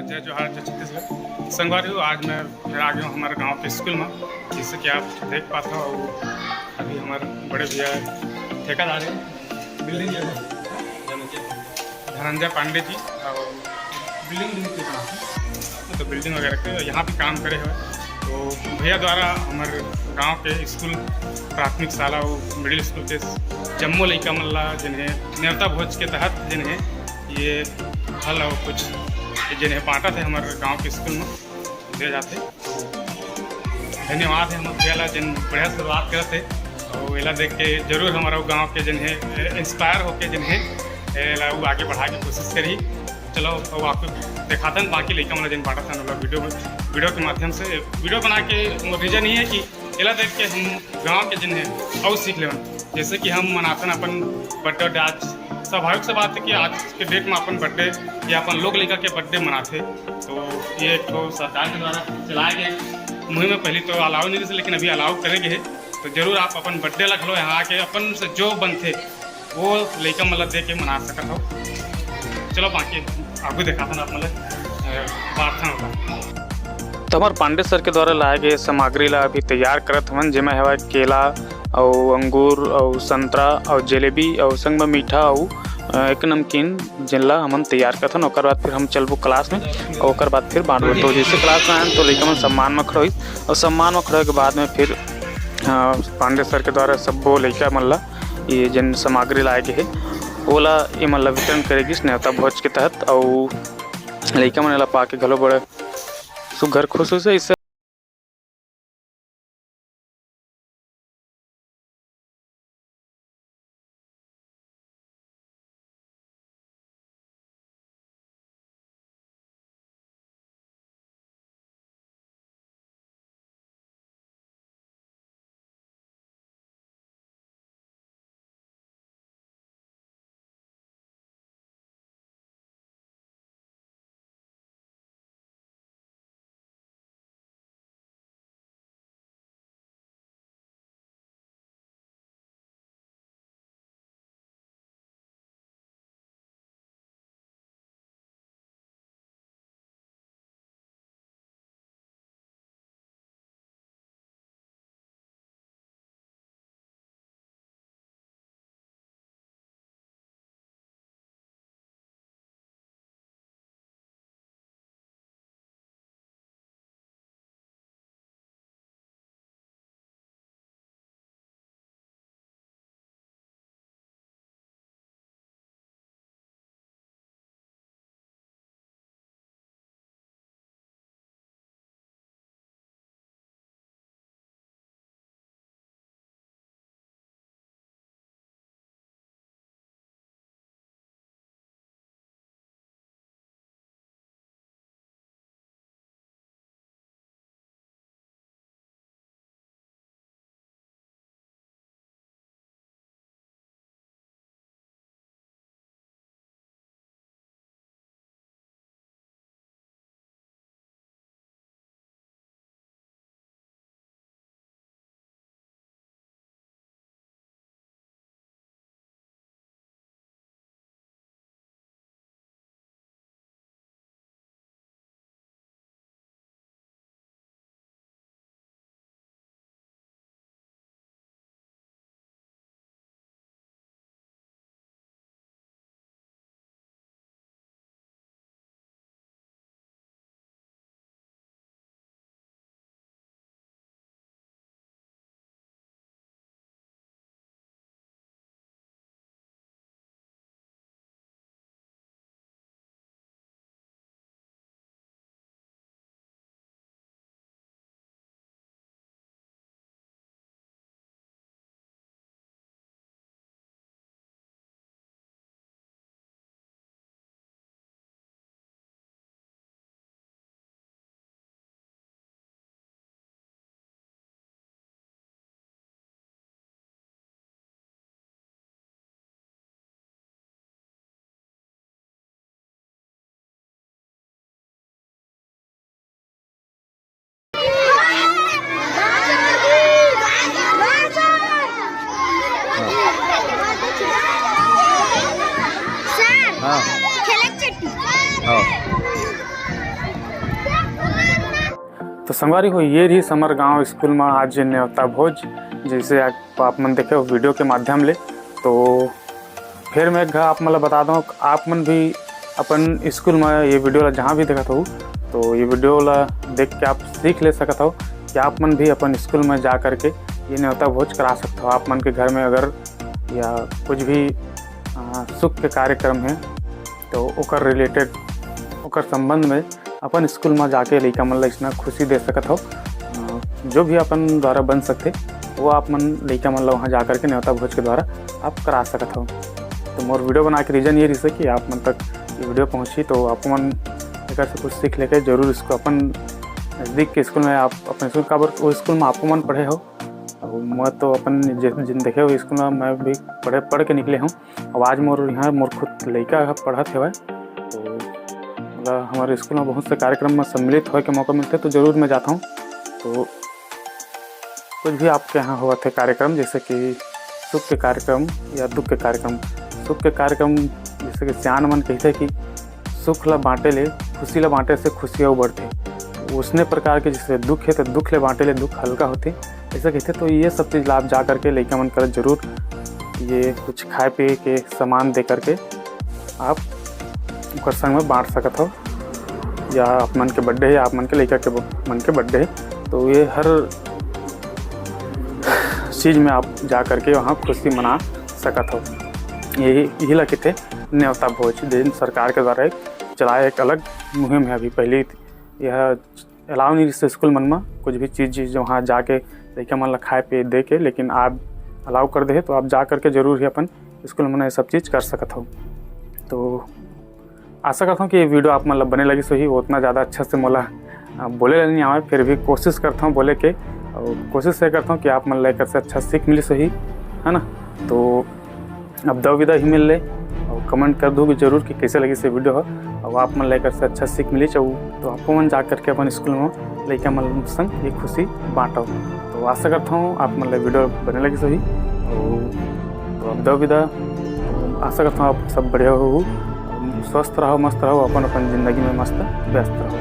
जय जोहार जय छत्तीसगढ़। संगवारी हो, आज मैं फिर आ गया हूँ हमारे गांव के स्कूल में, जिससे कि आप देख पाते हो। अभी हमारे बड़े भैया ठेकेदार हैं, बिल्डिंग धनंजय पांडे जी, और बिल्डिंग तो बिल्डिंग वगैरह के यहाँ भी काम करे हुए। तो भैया द्वारा हमारे गांव के स्कूल प्राथमिक शाला और मिडिल स्कूल के जम्मू लइका मल्ला जिन्हें न्योता भोज के तहत जिन्हें ये फल और कुछ जिन्हें बांटा थे हमारे गांव के स्कूल में दे जाते। धन्यवाद है हमारे भैया जिन बढ़िया शुरुआत करे थे, और वेला देख के जरूर हमारा गांव के जिन्हें इंस्पायर होके जिन्हें वो आगे बढ़ा के कोशिश करी। चलो अब आपको दिखाते हैं बाकी लड़का मतलब जिन बांटा था मतलब वीडियो के माध्यम से वीडियो बना के रीजन ही है कि एला देख के हम गाँव के जिन्हें और सीख लें। जैसे कि हम मनाते हैं अपन बर्थडे, आज स्वाभाविक सी बात है कि आज के डेट में अपन बर्थडे या अपन लोग लड़का के बर्थडे मनाते। तो ये एक तो सरकार के द्वारा चलाया गया मुहिम में पहले तो अलाउ नहीं थी, लेकिन अभी अलाउ करेंगे। तो जरूर आप अपन बर्थडे रख लो, यहाँ आके अपन से जो बनते वो लड़का मतलब दे के मना सकता हो। चलो बाकी आपको दिखाता आप मतलब प्रार्थना होगा। तो हमारे पांडे सर के द्वारा लाए गए सामग्री ला अभी तैयार करत हवन, जिसमें है केला और अंगूर और संतरा और जलेबी और संग में मीठा और एक नमकीन जिनला हम तैयार करते हैं। बाद फिर हम चलबो क्लास में और बाद फिर बांटबो। तो जैसे क्लास में आए तो लड़का मन सम्मान में खड़ो और सम्मान में खड़े के बाद में फिर पांडे सर के द्वारा सबो लड़का मन ला ये जिन सामग्री लाए गए है ओला ये मतलब वितरण करेगी न्योता भोज के तहत। और लड़का मन ला पा के घलो बड़े सुघर खुश हो। इससे तो संगवारी हो ये रही समर गांव स्कूल में आज न्योता भोज, जैसे आप मन देखे वीडियो के माध्यम ले। तो फिर मैं आप मतलब बता दूँ, आप मन भी अपन स्कूल में ये वीडियो ला जहाँ भी देखा हो तो ये वीडियो ला देख के आप सीख ले सकते हो कि आप मन भी अपन स्कूल में जा कर के ये न्योता भोज करा सकते हो। आप मन के घर में अगर या कुछ भी सुख के कार्यक्रम है तो ओकर रिलेटेड ओकर संबंध में अपन स्कूल में जाके लड़का मन ला इतना खुशी दे सकत हो। जो भी अपन द्वारा बन सकते वो आप मन लड़का मन ला वहाँ जा कर के न्योता भोज के द्वारा आप करा सकत हो। तो मोर वीडियो बना के रीज़न ये रही कि आप मन तक ये वीडियो पहुँची तो आप मन एक से कुछ सीख लेके जरूर इसको अपन नज़दीक के स्कूल में आप अपने स्कूल का वो स्कूल में आपको मन पढ़े हो। मैं तो अपन जिन देखे हो स्कूल में मैं भी पढ़ के निकले हूँ। अब आज मोर यहाँ मोर खुद लड़का पढ़त है तो मतलब हमारे स्कूल में बहुत से कार्यक्रम में सम्मिलित होने के मौका मिलते तो ज़रूर मैं जाता हूँ। तो कुछ भी आपके यहाँ हुआ थे कार्यक्रम, जैसे कि सुख के कार्यक्रम या दुख के कार्यक्रम। सुख के कार्यक्रम जैसे कि सियान मन कहते कि सुख ला बाँटे ले खुशी ला बाँटे से खुशियाँ उबरते, उसने प्रकार के जैसे दुख है तो दुख ले बाँटे ले दुख हल्का होते ऐसा कहते। तो ये सब चीज़ लाभ जा करके लड़का मन कर जरूर ये कुछ खाए पिए के सामान दे करके आप उनकर संग में बांट सकते हो। या आप मन के बर्थडे है या आप मन के लड़का के मन के बर्थडे है तो ये हर चीज़ में आप जा करके वहाँ खुशी मना सकते हो। यही लगे थे न्योता भोज दिन सरकार के द्वारा चलाया एक अलग मुहिम है। अभी पहले यह अलाउ नहीं से स्कूल मन में कुछ भी चीज़ वहाँ जाके लड़का मन ला खाए पिए दे के, लेकिन आप अलाउ कर दे तो आप जा करके जरूर ही अपन स्कूल में ये सब चीज़ कर सकते हो। तो आशा करता हूँ कि ये वीडियो आप मतलब बने लगी सही उतना ज़्यादा अच्छा से मोला बोले नहीं आवे, फिर भी कोशिश करता हूँ बोले के और कोशिश ये करता हूँ कि आप मन लेकर से अच्छा सीख मिली सही है ना। तो अब दो विदा ही मिल ले और कमेंट कर दूँगी जरूर कि कैसे लगी से वीडियो हो और आप मन लेकर से अच्छा सीख मिली चाहूँ तो आपको मन जा करके अपन स्कूल में लड़का मन संग ये खुशी बाँटो। तो आशा करता हूँ आप मन वीडियो बने लगी सही और तो अब दो विदा। आशा करता हूँ आप सब बढ़िया हो, स्वस्थ रहो, मस्त रहो, अपन ज़िंदगी में मस्त व्यस्त रहो।